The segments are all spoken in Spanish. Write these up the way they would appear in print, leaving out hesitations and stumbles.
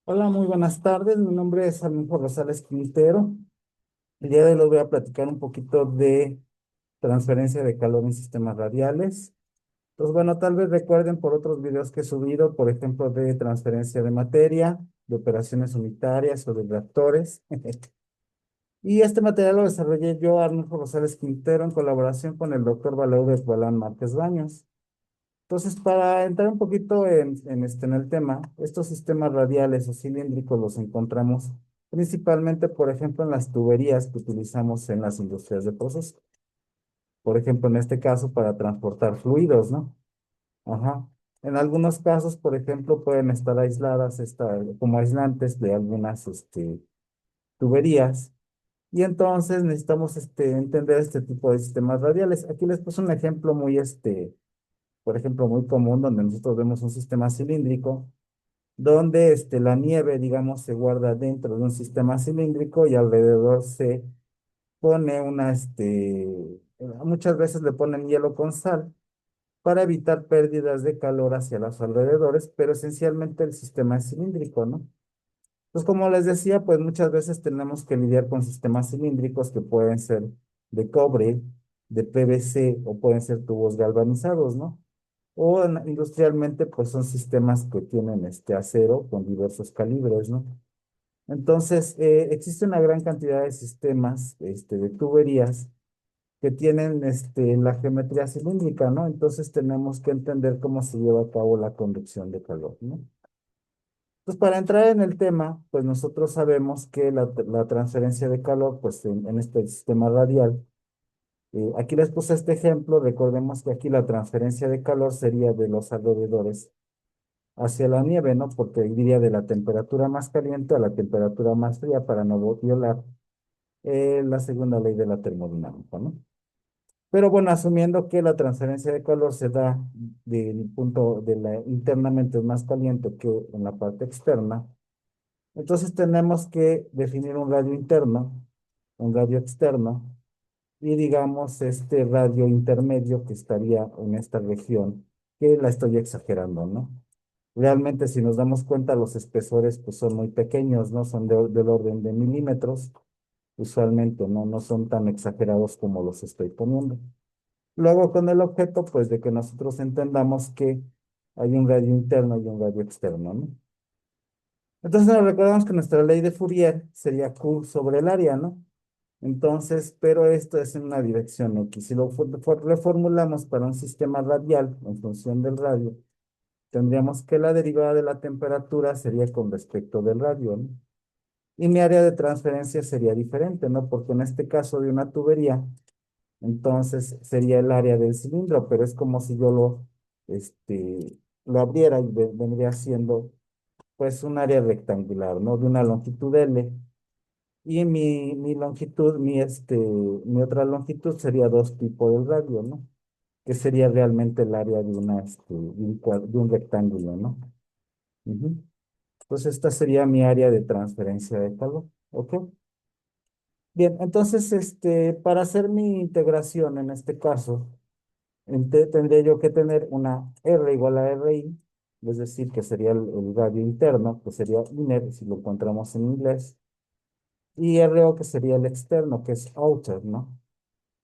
Hola, muy buenas tardes. Mi nombre es Arnulfo Rosales Quintero. El día de hoy les voy a platicar un poquito de transferencia de calor en sistemas radiales. Entonces, bueno, tal vez recuerden por otros videos que he subido, por ejemplo, de transferencia de materia, de operaciones unitarias o de reactores. Y este material lo desarrollé yo, Arnulfo Rosales Quintero, en colaboración con el doctor Valeudes Balán Márquez Baños. Entonces, para entrar un poquito en el tema, estos sistemas radiales o cilíndricos los encontramos principalmente, por ejemplo, en las tuberías que utilizamos en las industrias de proceso. Por ejemplo, en este caso, para transportar fluidos, ¿no? Ajá. En algunos casos, por ejemplo, pueden estar aisladas como aislantes de algunas tuberías. Y entonces necesitamos entender este tipo de sistemas radiales. Aquí les puse un ejemplo por ejemplo, muy común, donde nosotros vemos un sistema cilíndrico, donde la nieve, digamos, se guarda dentro de un sistema cilíndrico y alrededor se pone muchas veces le ponen hielo con sal para evitar pérdidas de calor hacia los alrededores, pero esencialmente el sistema es cilíndrico, ¿no? Pues como les decía, pues muchas veces tenemos que lidiar con sistemas cilíndricos que pueden ser de cobre, de PVC o pueden ser tubos galvanizados, ¿no? O industrialmente, pues son sistemas que tienen este acero con diversos calibres, ¿no? Entonces, existe una gran cantidad de sistemas, de tuberías que tienen, la geometría cilíndrica, ¿no? Entonces tenemos que entender cómo se lleva a cabo la conducción de calor, ¿no? Pues para entrar en el tema, pues nosotros sabemos que la transferencia de calor, pues en este sistema radial, aquí les puse este ejemplo, recordemos que aquí la transferencia de calor sería de los alrededores hacia la nieve, ¿no? Porque iría de la temperatura más caliente a la temperatura más fría para no violar la segunda ley de la termodinámica, ¿no? Pero bueno, asumiendo que la transferencia de calor se da del punto internamente más caliente que en la parte externa, entonces tenemos que definir un radio interno, un radio externo, y digamos este radio intermedio que estaría en esta región, que la estoy exagerando, ¿no? Realmente, si nos damos cuenta, los espesores pues, son muy pequeños, ¿no? Son del orden de milímetros, usualmente, ¿no? No son tan exagerados como los estoy poniendo. Luego, con el objeto, pues, de que nosotros entendamos que hay un radio interno y un radio externo, ¿no? Entonces, nos recordamos que nuestra ley de Fourier sería Q sobre el área, ¿no? Entonces, pero esto es en una dirección X. Si lo reformulamos para un sistema radial en función del radio, tendríamos que la derivada de la temperatura sería con respecto del radio, ¿no? Y mi área de transferencia sería diferente, ¿no? Porque en este caso de una tubería, entonces sería el área del cilindro, pero es como si yo lo abriera y vendría siendo, pues, un área rectangular, ¿no? De una longitud L. Y mi longitud, mi otra longitud sería 2 pi por el radio, ¿no? Que sería realmente el área de un rectángulo, ¿no? Ujú. Pues esta sería mi área de transferencia de calor. ¿Ok? Bien, entonces, para hacer mi integración en este caso, tendría yo que tener una R igual a RI, es decir, que sería el radio interno, que sería inner, si lo encontramos en inglés, y RO, que sería el externo, que es outer, ¿no?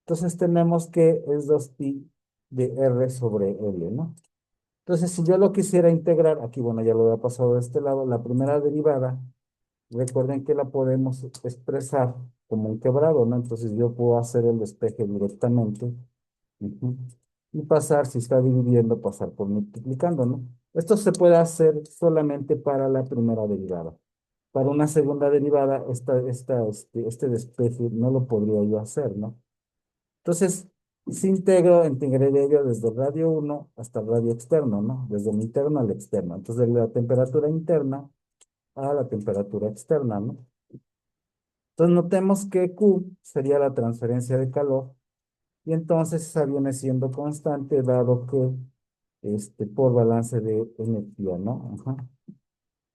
Entonces tenemos que es 2pi de R sobre L, ¿no? Entonces, si yo lo quisiera integrar, aquí, bueno, ya lo había pasado de este lado, la primera derivada. Recuerden que la podemos expresar como un quebrado, ¿no? Entonces yo puedo hacer el despeje directamente, ujú, y pasar, si está dividiendo, pasar por multiplicando, ¿no? Esto se puede hacer solamente para la primera derivada. Para una segunda derivada, este despeje no lo podría yo hacer, ¿no? Entonces, si integré yo desde el radio uno hasta el radio externo, ¿no? Desde el interno al externo. Entonces, de la temperatura interna a la temperatura externa, ¿no? Entonces notemos que Q sería la transferencia de calor y entonces esa viene siendo constante dado que por balance de energía, ¿no? Ajá.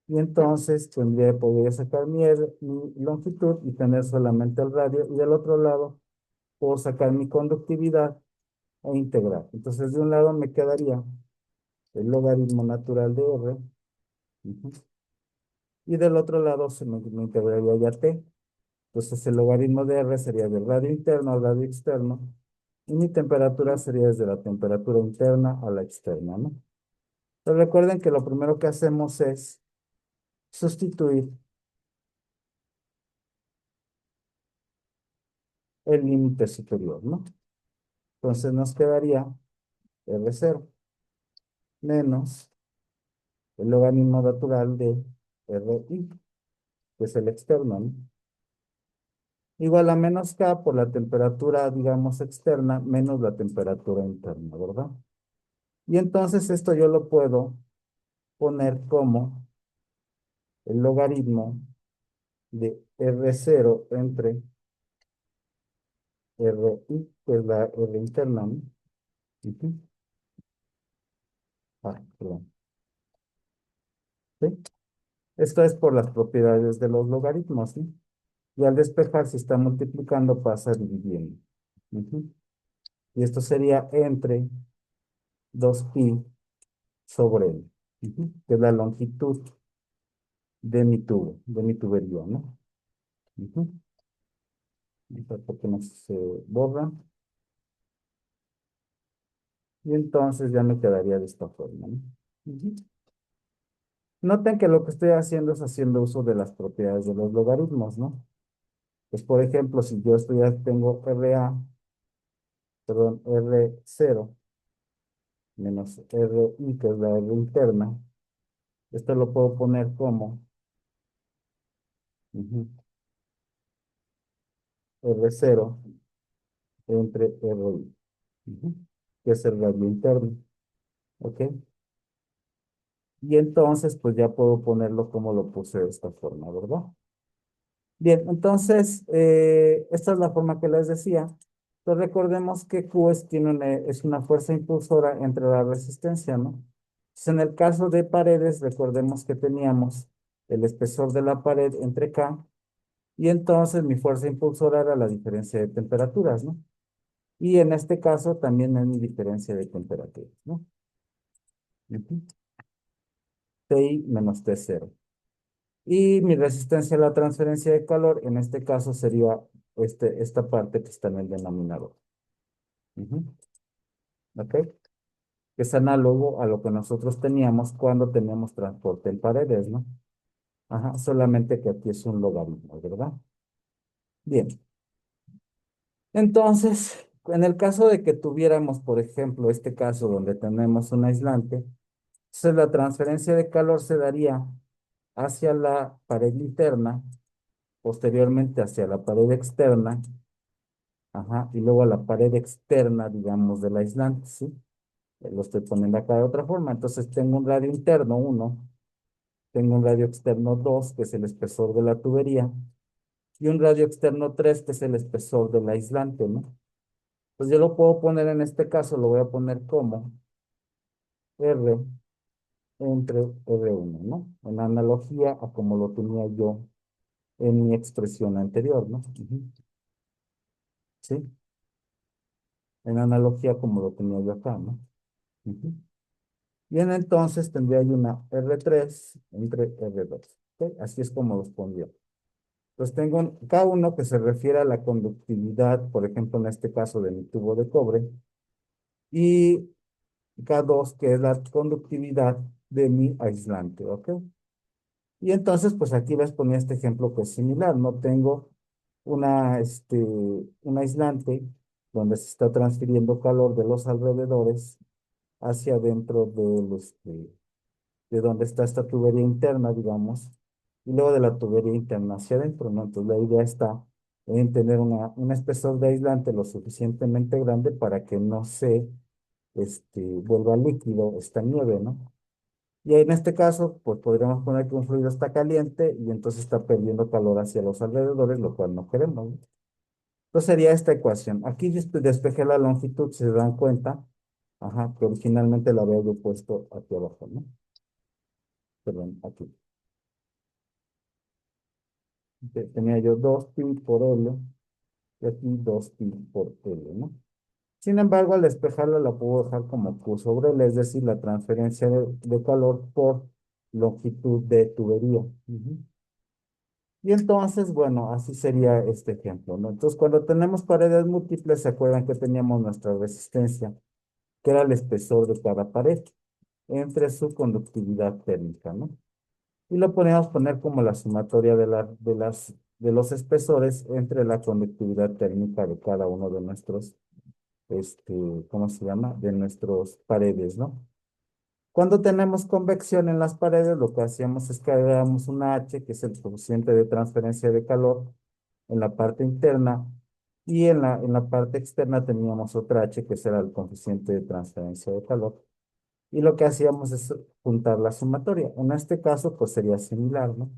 Y entonces podría sacar mi longitud y tener solamente el radio y del otro lado puedo sacar mi conductividad e integrar. Entonces de un lado me quedaría el logaritmo natural de R, ujú, y del otro lado me integraría ya T. Entonces el logaritmo de R sería del radio interno al radio externo, y mi temperatura sería desde la temperatura interna a la externa, ¿no? Pero recuerden que lo primero que hacemos es sustituir el límite superior, ¿no? Entonces nos quedaría R0 menos el logaritmo natural de RI, que es el externo, ¿no? Igual a menos K por la temperatura, digamos, externa, menos la temperatura interna, ¿verdad? Y entonces esto yo lo puedo poner como el logaritmo de R0 entre RI, que es la R interna, ¿no? Ujú. Perdón. ¿Sí? Esto es por las propiedades de los logaritmos, ¿sí? Y al despejar, si está multiplicando, pasa dividiendo. Ujú. Y esto sería entre 2pi sobre L, que es la longitud de mi tubo, de mi tubería, ¿no? Ujú. Porque no se borra. Y entonces ya me quedaría de esta forma, ¿no? Ujú. Noten que lo que estoy haciendo es haciendo uso de las propiedades de los logaritmos, ¿no? Pues, por ejemplo, si yo esto ya tengo RA, perdón, R0 menos RI, que es la R interna, esto lo puedo poner como ujú, R0 entre RI, ujú, que es el radio interno, ¿ok? Y entonces, pues ya puedo ponerlo como lo puse de esta forma, ¿verdad? Bien, entonces, esta es la forma que les decía. Entonces, recordemos que Q es una fuerza impulsora entre la resistencia, ¿no? Entonces, en el caso de paredes, recordemos que teníamos el espesor de la pared entre K, y entonces mi fuerza impulsora era la diferencia de temperaturas, ¿no? Y en este caso también es mi diferencia de temperaturas, ¿no? Ujú. TI menos T0. Y mi resistencia a la transferencia de calor, en este caso sería esta parte que está en el denominador. Ujú. ¿Ok? Que es análogo a lo que nosotros teníamos cuando teníamos transporte en paredes, ¿no? Ajá, solamente que aquí es un logaritmo, ¿verdad? Bien. Entonces, en el caso de que tuviéramos, por ejemplo, este caso donde tenemos un aislante, entonces la transferencia de calor se daría hacia la pared interna, posteriormente hacia la pared externa, ajá, y luego a la pared externa, digamos, del aislante, ¿sí? Lo estoy poniendo acá de otra forma. Entonces tengo un radio interno 1, tengo un radio externo 2, que es el espesor de la tubería, y un radio externo 3, que es el espesor del aislante, ¿no? Pues yo lo puedo poner en este caso, lo voy a poner como R entre R1, ¿no? En analogía a como lo tenía yo en mi expresión anterior, ¿no? Ujú. ¿Sí? En analogía como lo tenía yo acá, ¿no? Ujú. Bien, entonces tendría yo una R3 entre R2. ¿Ok? Así es como los pondría. Entonces tengo un K1 que se refiere a la conductividad, por ejemplo, en este caso de mi tubo de cobre, y K2 que es la conductividad de mi aislante, ¿ok? Y entonces, pues aquí les ponía este ejemplo que es similar, ¿no? Tengo un aislante donde se está transfiriendo calor de los alrededores hacia adentro de donde está esta tubería interna, digamos, y luego de la tubería interna hacia adentro, ¿no? Entonces la idea está en tener un espesor de aislante lo suficientemente grande para que no se vuelva líquido esta nieve, ¿no? Y en este caso, pues podríamos poner que un fluido está caliente y entonces está perdiendo calor hacia los alrededores, lo cual no queremos, ¿no? Entonces sería esta ecuación. Aquí despejé la longitud, si se dan cuenta, ajá, que originalmente la había yo puesto aquí abajo, ¿no? Perdón, aquí. Tenía yo 2pi por L y aquí 2pi por L, ¿no? Sin embargo, al despejarla la puedo dejar como Q sobre L, es decir, la transferencia de calor por longitud de tubería. Ujú. Y entonces, bueno, así sería este ejemplo, ¿no? Entonces, cuando tenemos paredes múltiples, se acuerdan que teníamos nuestra resistencia, que era el espesor de cada pared, entre su conductividad térmica, ¿no? Y lo podemos poner como la sumatoria de los espesores entre la conductividad térmica de cada uno de nuestros, este, ¿cómo se llama? De nuestros paredes, ¿no? Cuando tenemos convección en las paredes, lo que hacíamos es que agregamos una H, que es el coeficiente de transferencia de calor, en la parte interna, y en la parte externa teníamos otra H, que será el coeficiente de transferencia de calor. Y lo que hacíamos es juntar la sumatoria. En este caso, pues sería similar, ¿no?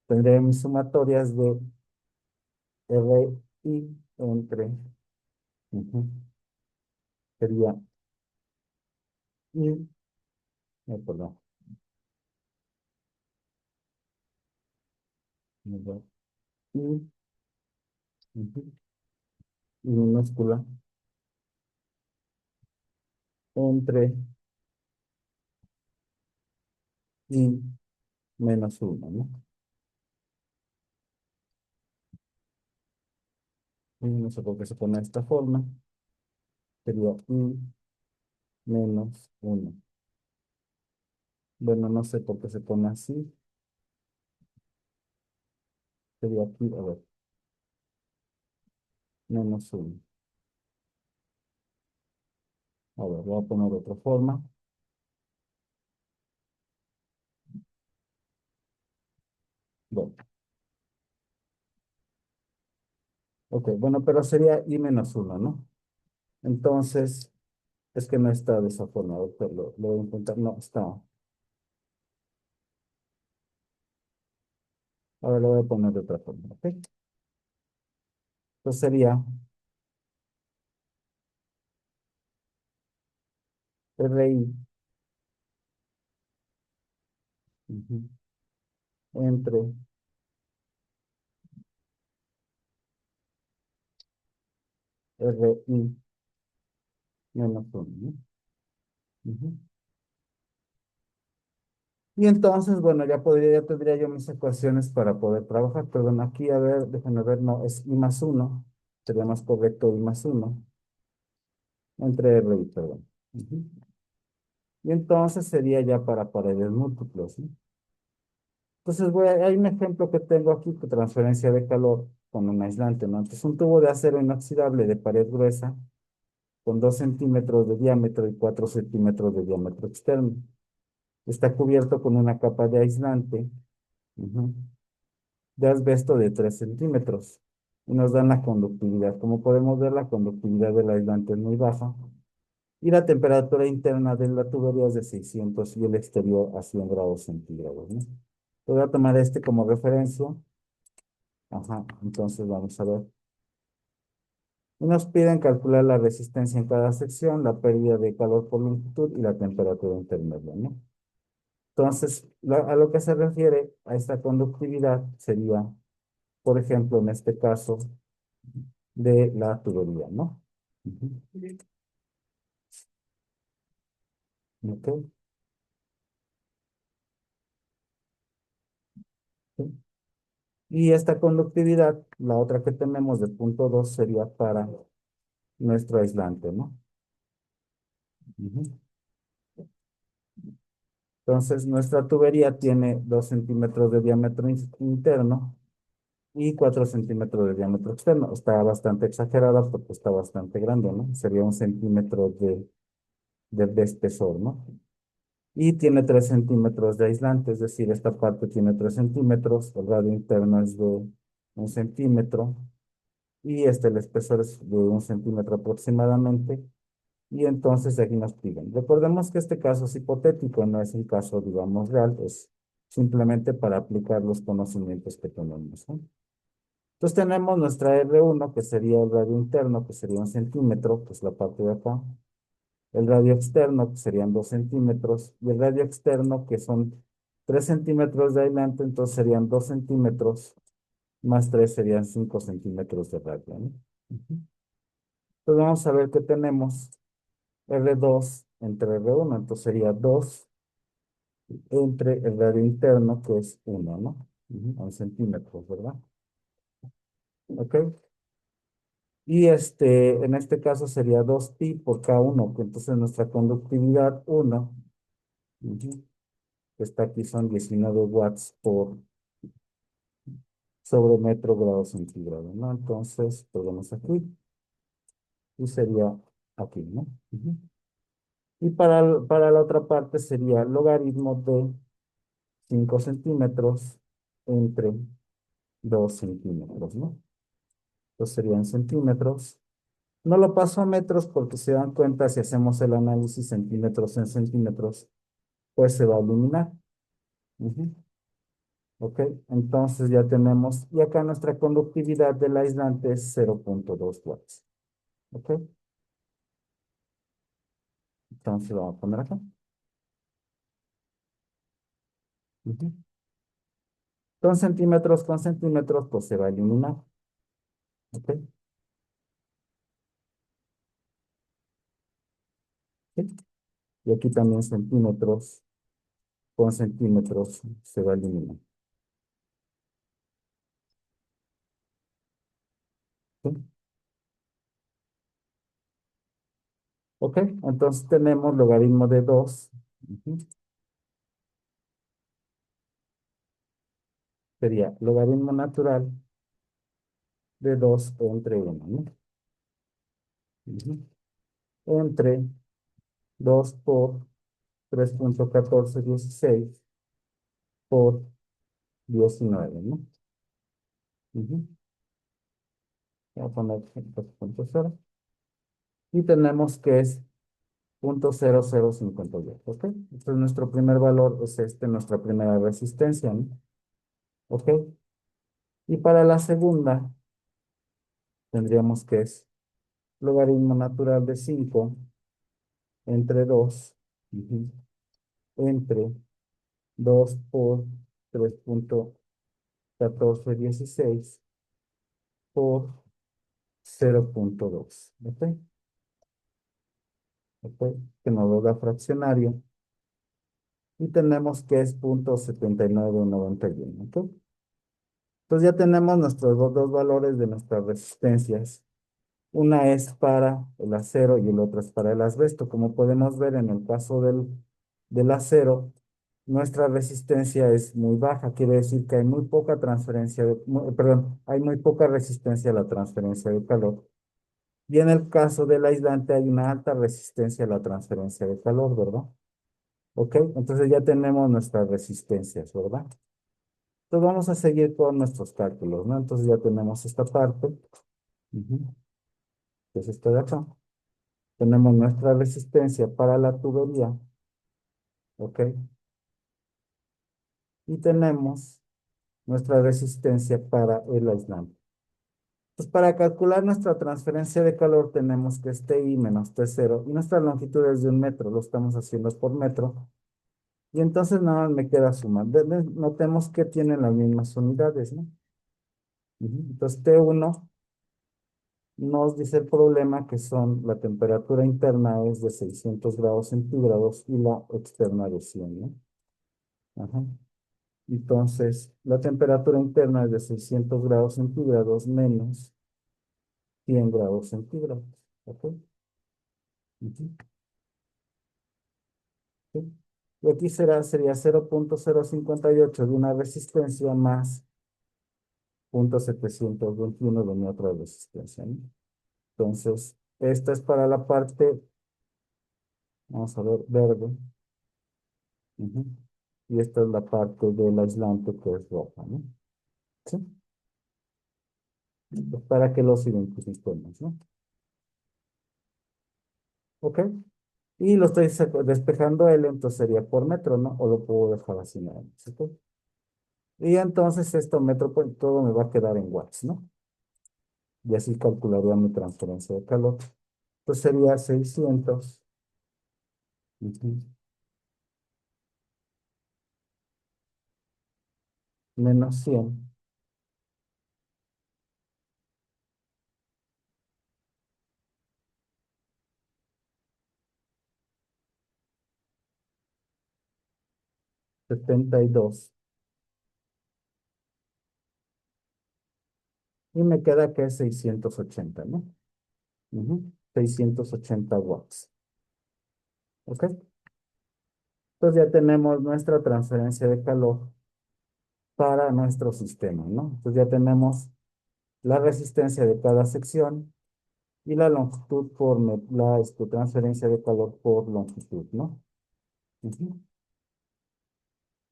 Tendré mis sumatorias de R I entre, ujú, sería I, perdón, I, ujú, I minúscula entre I menos uno, ¿no? Y no sé por qué se pone de esta forma, sería I menos uno. Bueno, no sé por qué se pone así, sería aquí, a ver, menos uno. A ver, voy a poner de otra forma. Bueno, ok, bueno, pero sería I menos uno, ¿no? Entonces, es que no está de esa forma, doctor, lo voy a intentar, no, está. Ahora lo voy a poner de otra forma, ¿ok? Entonces sería RI, ujú, entre RI menos uno, ¿no? Ujú. Y entonces, bueno, ya tendría yo mis ecuaciones para poder trabajar. Perdón, aquí, a ver, déjenme ver, no, es I más uno. Sería más correcto I más uno entre RI, perdón. Ujú. Y entonces sería ya para paredes múltiples, ¿no? Entonces, hay un ejemplo que tengo aquí, que transferencia de calor con un aislante, ¿no? Entonces, un tubo de acero inoxidable de pared gruesa con 2 centímetros de diámetro y 4 centímetros de diámetro externo. Está cubierto con una capa de aislante, ujú, de asbesto de 3 centímetros. Y nos dan la conductividad. Como podemos ver, la conductividad del aislante es muy baja. Y la temperatura interna de la tubería es de 600 y el exterior a 100 grados centígrados, ¿no? Voy a tomar este como referencia. Ajá, entonces vamos a ver. Y nos piden calcular la resistencia en cada sección, la pérdida de calor por longitud y la temperatura intermedia, ¿no? Entonces, a lo que se refiere a esta conductividad sería, por ejemplo, en este caso, de la tubería, ¿no? Ujú. Ok, sí. Y esta conductividad, la otra que tenemos de punto 2 sería para nuestro aislante, ¿no? Ujú. Entonces, nuestra tubería tiene 2 centímetros de diámetro interno y 4 centímetros de diámetro externo. Está bastante exagerada porque está bastante grande, ¿no? Sería 1 centímetro de espesor, ¿no? Y tiene 3 centímetros de aislante, es decir, esta parte tiene 3 centímetros, el radio interno es de 1 centímetro y el espesor es de 1 centímetro aproximadamente. Y entonces aquí nos piden. Recordemos que este caso es hipotético, no es un caso, digamos, real, es simplemente para aplicar los conocimientos que tenemos, ¿no? Entonces tenemos nuestra R1, que sería el radio interno, que sería 1 centímetro, que es la parte de acá. El radio externo, que serían 2 centímetros. Y el radio externo, que son 3 centímetros de aislante, entonces serían 2 centímetros, más 3 serían 5 centímetros de radio, ¿no? Ujú. Entonces vamos a ver qué tenemos. R2 entre R1, entonces sería 2 entre el radio interno, que es 1, ¿no? En centímetros, ¿verdad? ¿Ok? Y en este caso sería 2pi por K1, que entonces nuestra conductividad 1, ujú, que está aquí, son 19 watts por sobre metro grado centígrado, ¿no? Entonces, ponemos aquí y sería aquí, ¿no? Ujú. Y para la otra parte sería logaritmo de 5 centímetros entre 2 centímetros, ¿no? Entonces serían centímetros. No lo paso a metros porque se dan cuenta si hacemos el análisis centímetros en centímetros, pues se va a eliminar. Ujú. ¿Ok? Entonces ya tenemos, y acá nuestra conductividad del aislante es 0,2 watts. ¿Ok? Entonces lo vamos a poner acá. Ujú. Con centímetros, pues se va a eliminar. ¿Ok? ¿Sí? Y aquí también centímetros con centímetros se va a eliminar. ¿Sí? ¿Ok? Entonces tenemos logaritmo de 2. Ujú. Sería logaritmo natural de 2 entre 1, ¿no? Ujú. Entre 2 por 3,1416 por 19, ¿no? Ujú. Voy a poner 2,0. Y tenemos que es 0,0058, ¿ok? Entonces nuestro primer valor es nuestra primera resistencia, ¿no? ¿Ok? Y para la segunda tendríamos que es logaritmo natural de 5 entre 2, ujú, entre 2 por 3,1416 por 0,2, ¿ok? ¿Ok? Que nos lo da fraccionario. Y tenemos que es 0,7991, ¿ok? Entonces ya tenemos nuestros dos valores de nuestras resistencias. Una es para el acero y el otro es para el asbesto. Como podemos ver en el caso del acero, nuestra resistencia es muy baja. Quiere decir que hay muy poca transferencia perdón, hay muy poca resistencia a la transferencia de calor. Y en el caso del aislante hay una alta resistencia a la transferencia de calor, ¿verdad? ¿Ok? Entonces ya tenemos nuestras resistencias, ¿verdad? Entonces vamos a seguir con nuestros cálculos, ¿no? Entonces ya tenemos esta parte, ujú, que es esta de acá. Tenemos nuestra resistencia para la tubería, ¿ok? Y tenemos nuestra resistencia para el aislante. Pues para calcular nuestra transferencia de calor tenemos que es TI menos T0 y nuestra longitud es de 1 metro, lo estamos haciendo por metro. Y entonces nada más me queda sumar. Notemos que tienen las mismas unidades, ¿no? Ujú. Entonces T1 nos dice el problema que son la temperatura interna es de 600 grados centígrados y la externa de 100, ¿no? Ajá. Entonces, la temperatura interna es de 600 grados centígrados menos 100 grados centígrados. ¿Ok? Ujú. ¿Sí? Y aquí sería 0,058 de una resistencia más 0,721 de mi otra resistencia, ¿no? Entonces, esta es para la parte, vamos a ver, verde. Ujú. Y esta es la parte del aislante que es roja, ¿no? ¿Sí? Pues para que los identifiquemos, ¿no? ¿Ok? Y lo estoy despejando él, entonces sería por metro, ¿no? O lo puedo dejar así nada más, ¿ok? Y entonces esto metro, pues todo me va a quedar en watts, ¿no? Y así calcularía mi transferencia de calor. Pues sería 600, ujú, menos 100, 72 y me queda que es 680, ¿no? 680 watts. ¿Ok? Entonces ya tenemos nuestra transferencia de calor para nuestro sistema, ¿no? Entonces ya tenemos la resistencia de cada sección y la longitud por transferencia de calor por longitud, ¿no? Ujú.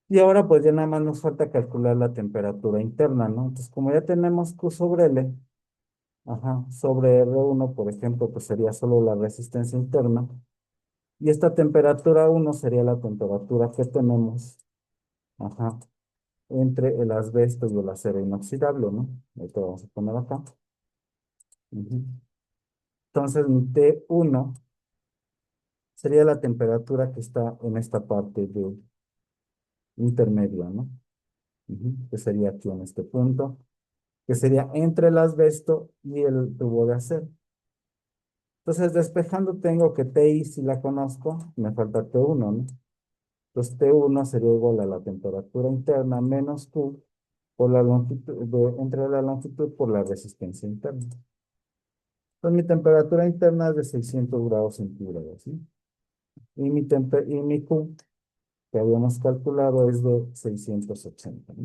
Y ahora pues ya nada más nos falta calcular la temperatura interna, ¿no? Entonces como ya tenemos Q sobre L, ajá, sobre R1, por ejemplo, pues sería solo la resistencia interna. Y esta temperatura 1 sería la temperatura que tenemos, ajá, entre el asbesto y el acero inoxidable, ¿no? Esto vamos a poner acá. Ujú. Entonces mi T1 sería la temperatura que está en esta parte de intermedia, ¿no? Que sería aquí en este punto, que sería entre el asbesto y el tubo de acero. Entonces, despejando tengo que TI si la conozco, me falta T1, ¿no? Entonces, T1 sería igual a la temperatura interna menos Q por la longitud, entre la longitud por la resistencia interna. Entonces, mi temperatura interna es de 600 grados centígrados, ¿sí? Y mi Q, que habíamos calculado, es de 680, ¿no?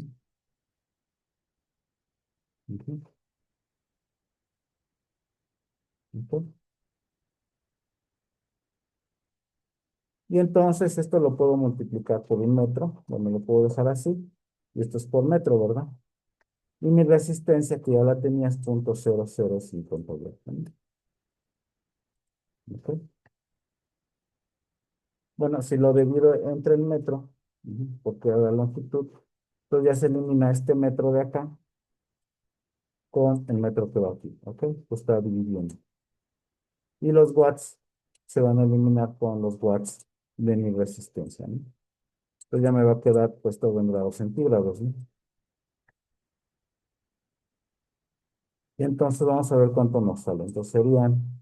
Ujú. Ok. Y entonces esto lo puedo multiplicar por un metro, bueno, lo puedo dejar así, y esto es por metro, ¿verdad? Y mi resistencia, que ya la tenía, es 0.0050 volts. ¿Ok? Bueno, si lo divido entre el metro, porque la longitud, entonces ya se elimina este metro de acá con el metro que va aquí, ¿ok? Pues está dividiendo. Y los watts se van a eliminar con los watts de mi resistencia, ¿no? Entonces ya me va a quedar pues todo en grados centígrados, ¿no? Y entonces vamos a ver cuánto nos sale. Entonces serían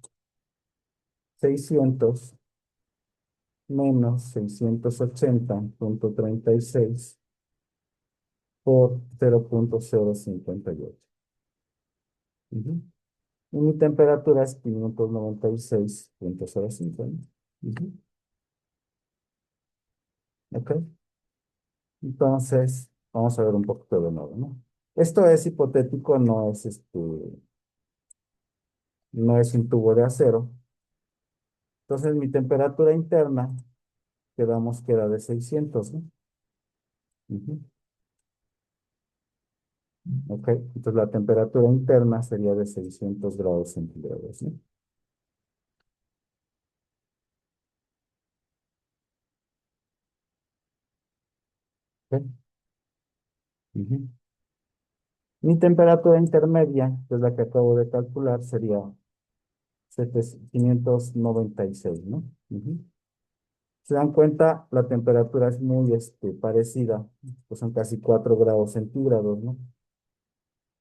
600 menos 680.36 por 0.058. Ujú. Y mi temperatura es 596.05, ¿no? Ujú. Ok. Entonces, vamos a ver un poquito de nuevo, ¿no? Esto es hipotético, no es un tubo de acero. Entonces, mi temperatura interna, quedamos que era de 600, ¿no? Ujú. Ok, entonces la temperatura interna sería de 600 grados centígrados, ¿no? Ok. Ujú. Mi temperatura intermedia, que es la que acabo de calcular, sería 596, ¿no? Ujú. Se dan cuenta, la temperatura es muy parecida, pues son casi 4 grados centígrados, ¿no?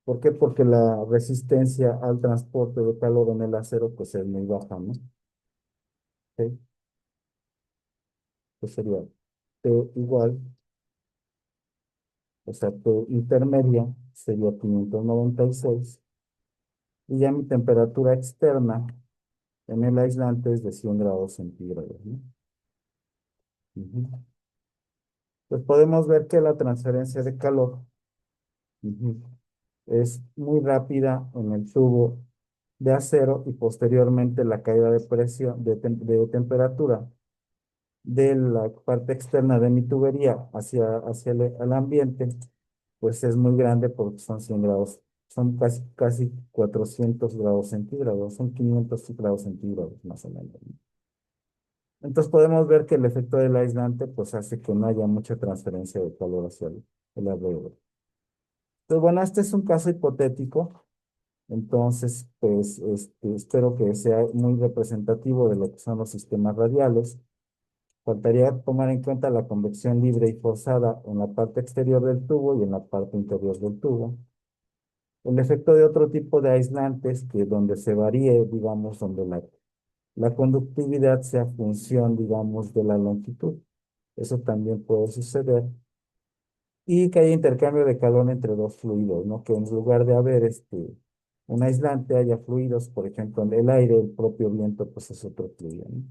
¿Por qué? Porque la resistencia al transporte de calor en el acero, pues es muy baja, ¿no? Ok. Pues sería T igual, o sea, T intermedia sería 596, y ya mi temperatura externa en el aislante es de 100 grados centígrados, ¿no? Ujú. Pues podemos ver que la transferencia de calor, ujú, es muy rápida en el tubo de acero y posteriormente la caída de presión, de temperatura de la parte externa de mi tubería hacia el ambiente, pues es muy grande porque son 100 grados, son casi 400 grados centígrados, son 500 grados centígrados más o menos, ¿no? Entonces podemos ver que el efecto del aislante pues hace que no haya mucha transferencia de calor hacia el alrededor. Entonces, bueno, este es un caso hipotético. Entonces, pues espero que sea muy representativo de lo que son los sistemas radiales. Faltaría tomar en cuenta la convección libre y forzada en la parte exterior del tubo y en la parte interior del tubo. El efecto de otro tipo de aislantes que donde se varíe, digamos, donde la conductividad sea función, digamos, de la longitud. Eso también puede suceder. y que haya intercambio de calor entre dos fluidos, ¿no? Que en lugar de haber un aislante, haya fluidos, por ejemplo, en el aire, el propio viento, pues es otro fluido, ¿no?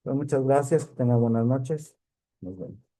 Pues muchas gracias, que tengan buenas noches. Nos vemos.